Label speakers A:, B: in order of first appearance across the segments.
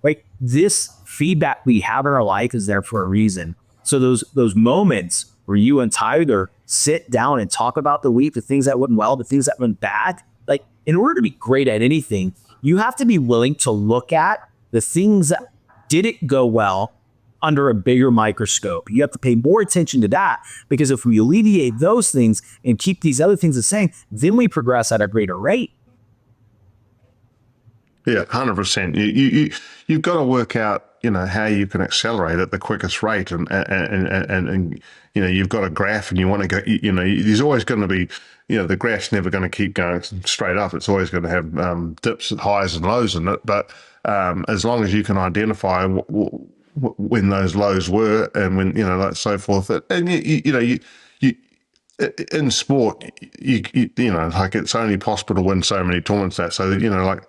A: right? This feedback we have in our life is there for a reason. So those moments where you and Tyler sit down and talk about the week, the things that went well, the things that went bad, like in order to be great at anything, you have to be willing to look at the things that didn't go well under a bigger microscope. You have to pay more attention to that, because if we alleviate those things and keep these other things the same, then we progress at a greater rate.
B: Yeah, 100%. You've got to work out, how you can accelerate at the quickest rate, and you've got a graph, and you want to go. There's always going to be, the graph's never going to keep going straight up. It's always going to have dips, highs, and lows in it. But as long as you can identify when those lows were, and when like so forth, and you in sport, like it's only possible to win so many tournaments. So like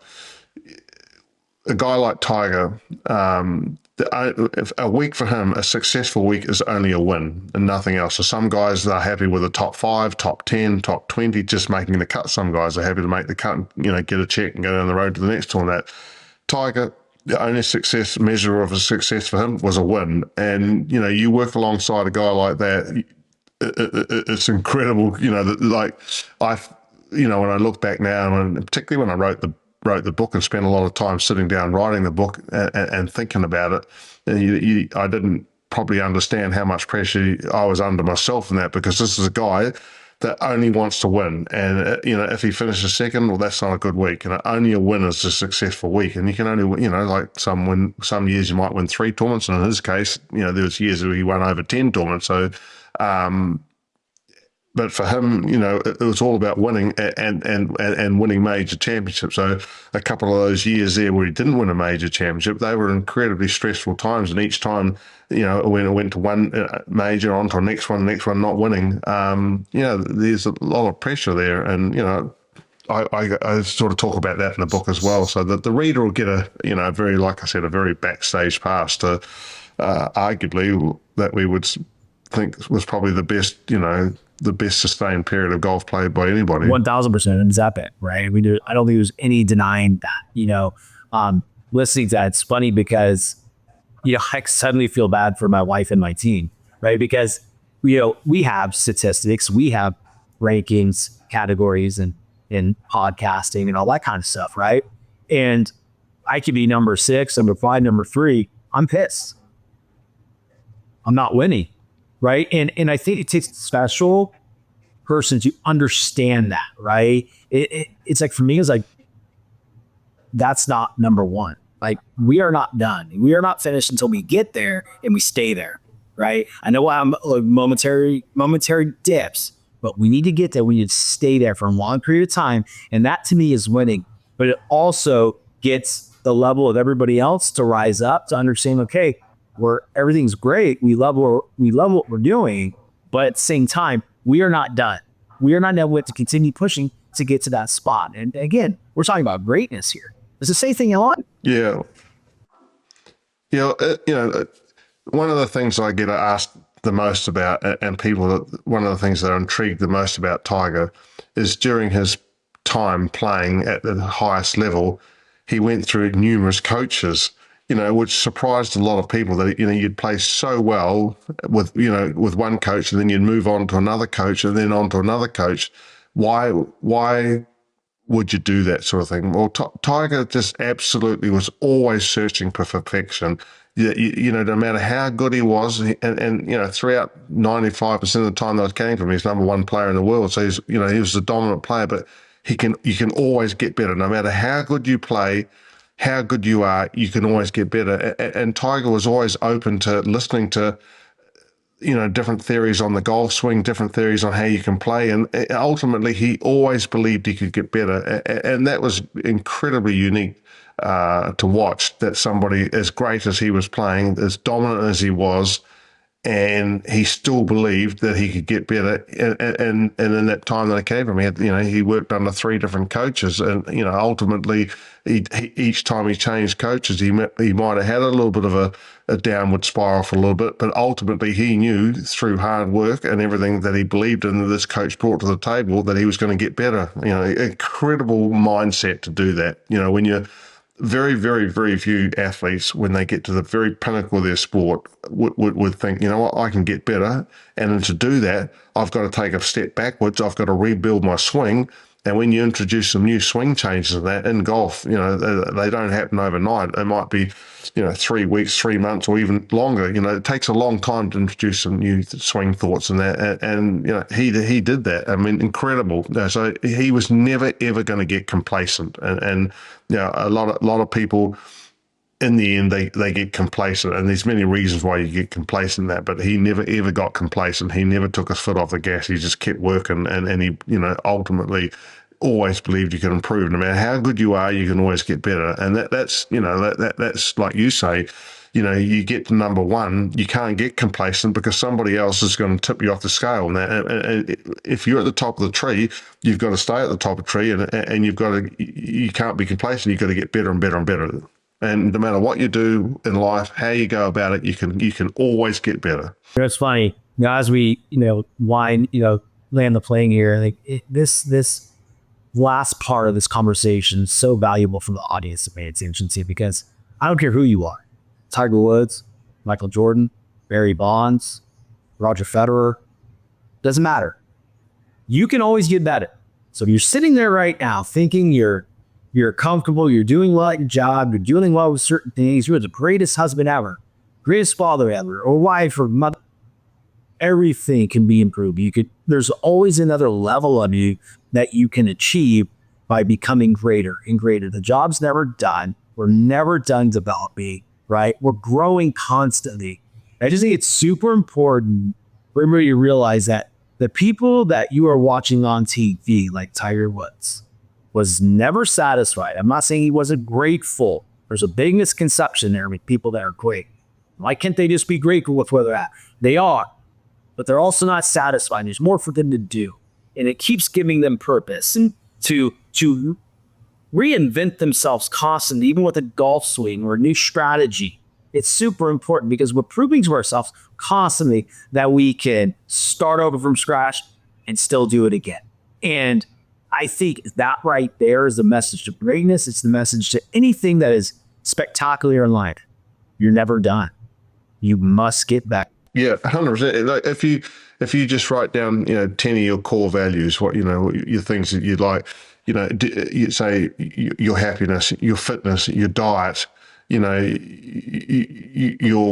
B: a guy like Tiger, a week for him, a successful week is only a win and nothing else. So some guys are happy with a top 5, top 10, top 20, just making the cut. Some guys are happy to make the cut and, get a check and go down the road to the next tournament. Tiger, the only measure of a success for him was a win. And, you work alongside a guy like that, it's incredible, like when I look back now, and particularly when I wrote the book and spent a lot of time sitting down writing the book and thinking about it, I didn't probably understand how much pressure I was under myself in that, because this is a guy that only wants to win. And, if he finishes second, well, that's not a good week. And only a win is a successful week. And you can only, like some years you might win 3 tournaments. And in his case, there was years where he won over 10 tournaments. So, but for him, it was all about winning and winning major championships. So a couple of those years there where he didn't win a major championship, they were incredibly stressful times. And each time, when it went to one major, on to the next one not winning, there's a lot of pressure there. And, I sort of talk about that in the book as well. So that the reader will get a very, like I said, a very backstage pass to arguably that we would think was probably the best, the best sustained period of golf played by anybody.
A: 1000%. And it's epic, right? I don't think there's any denying that, listening to that. It's funny because, I suddenly feel bad for my wife and my team, right? Because, we have statistics, we have rankings, categories, and in podcasting and all that kind of stuff, right? And I could be number 6, number 5, number 3. I'm pissed. I'm not winning. Right. And I think it takes a special person to understand that. Right. It's like, for me, it's like, that's not number one. Like, we are not done. We are not finished until we get there and we stay there. Right. I know I'm momentary dips, but we need to get there. We need to stay there for a long period of time. And that to me is winning. But it also gets the level of everybody else to rise up to understand, okay, where everything's great. We love what we're doing, but at the same time, we are not done. We are not done. We have to continue pushing to get to that spot. And again, we're talking about greatness here. It's the same thing, Elon.
B: Yeah. One of the things I get asked the most about, and one of the things that are intrigued the most about Tiger is during his time playing at the highest level, he went through numerous coaches, which surprised a lot of people that, you'd play so well with one coach, and then you'd move on to another coach and then on to another coach. Why would you do that sort of thing? Well, Tiger just absolutely was always searching for perfection. No matter how good he was, and throughout 95% of the time that I was came from, he's number 1 player in the world. So he was the dominant player, but you can always get better. No matter how good you play, how good you are, you can always get better. And Tiger was always open to listening to, different theories on the golf swing, different theories on how you can play. And ultimately, he always believed he could get better. And that was incredibly unique to watch, that somebody as great as he was playing, as dominant as he was, and he still believed that he could get better. And in that time that I came from, he worked under 3 different coaches, and ultimately, each time he changed coaches, he might have had a little bit of a downward spiral for a little bit, but ultimately he knew through hard work and everything that he believed in, that this coach brought to the table, that he was going to get better. Incredible mindset to do that. When you're very, very, very few athletes, when they get to the very pinnacle of their sport, would think, you know what, I can get better. And to do that, I've got to take a step backwards. I've got to rebuild my swing. And when you introduce some new swing changes in that in golf, they don't happen overnight. It might be, 3 weeks, 3 months, or even longer. It takes a long time to introduce some new swing thoughts in that. And he did that. I mean, incredible. So he was never ever going to get complacent. And a lot of people, in the end, they get complacent, and there's many reasons why you get complacent in that, but he never ever got complacent. He never took his foot off the gas. He just kept working, and he, ultimately always believed you can improve. No matter how good you are, you can always get better. And that's like you say, you get to number one, you can't get complacent because somebody else is going to tip you off the scale. And if you're at the top of the tree, you've got to stay at the top of the tree, and you can't be complacent. You've got to get better and better and better. And no matter what you do in life, how you go about it, you can always get better.
A: It's funny, as we, land the plane here, like this last part of this conversation is so valuable for the audience to pay attention to, because I don't care who you are. Tiger Woods, Michael Jordan, Barry Bonds, Roger Federer, doesn't matter. You can always get better. So if you're sitting there right now thinking you're comfortable, you're doing well at your job, you're doing well with certain things, you're the greatest husband ever, greatest father ever, or wife or mother, everything can be improved. There's always another level of you that you can achieve by becoming greater and greater. The job's never done. We're never done developing, right? We're growing constantly. I just think it's super important for everybody to realize that the people that you are watching on TV, like Tiger Woods, was never satisfied. I'm not saying he wasn't grateful. There's a big misconception there with people that are great. Why can't they just be grateful with where they're at? They are, but they're also not satisfied. There's more for them to do. And it keeps giving them purpose and to reinvent themselves constantly, even with a golf swing or a new strategy. It's super important because we're proving to ourselves constantly that we can start over from scratch and still do it again. And I think that right there is the message to greatness. It's the message to anything that is spectacular in life. You're never done. You must get back.
B: Yeah, 100%. Like if you just write down, 10 of your core values, what, your things that you'd like, you say your happiness, your fitness, your diet, your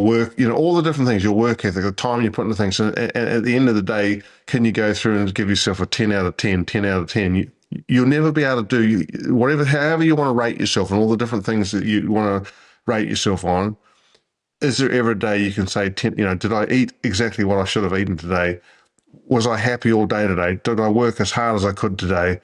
B: work, all the different things, your work ethic, the time you put into things. And at the end of the day, can you go through and give yourself a 10 out of 10, 10 out of 10? You'll never be able to do however you want to rate yourself and all the different things that you want to rate yourself on. Is there ever a day you can say, 10, did I eat exactly what I should have eaten today? Was I happy all day today? Did I work as hard as I could today?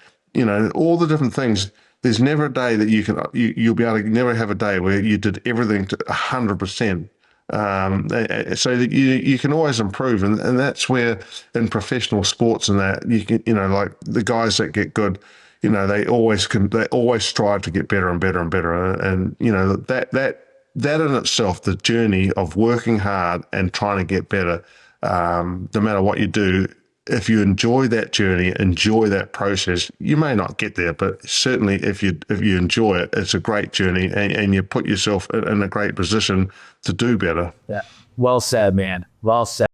B: All the different things. There's never a day that you'll be able to never have a day where you did everything to 100%. So that you can always improve, and that's where in professional sports and that you can, like the guys that get good, they always strive to get better and better and better, and that in itself, the journey of working hard and trying to get better, no matter what you do, if you enjoy that journey, enjoy that process, you may not get there, but certainly if you enjoy it, it's a great journey, and you put yourself in a great position to do better.
A: Yeah. Well said, man. Well said.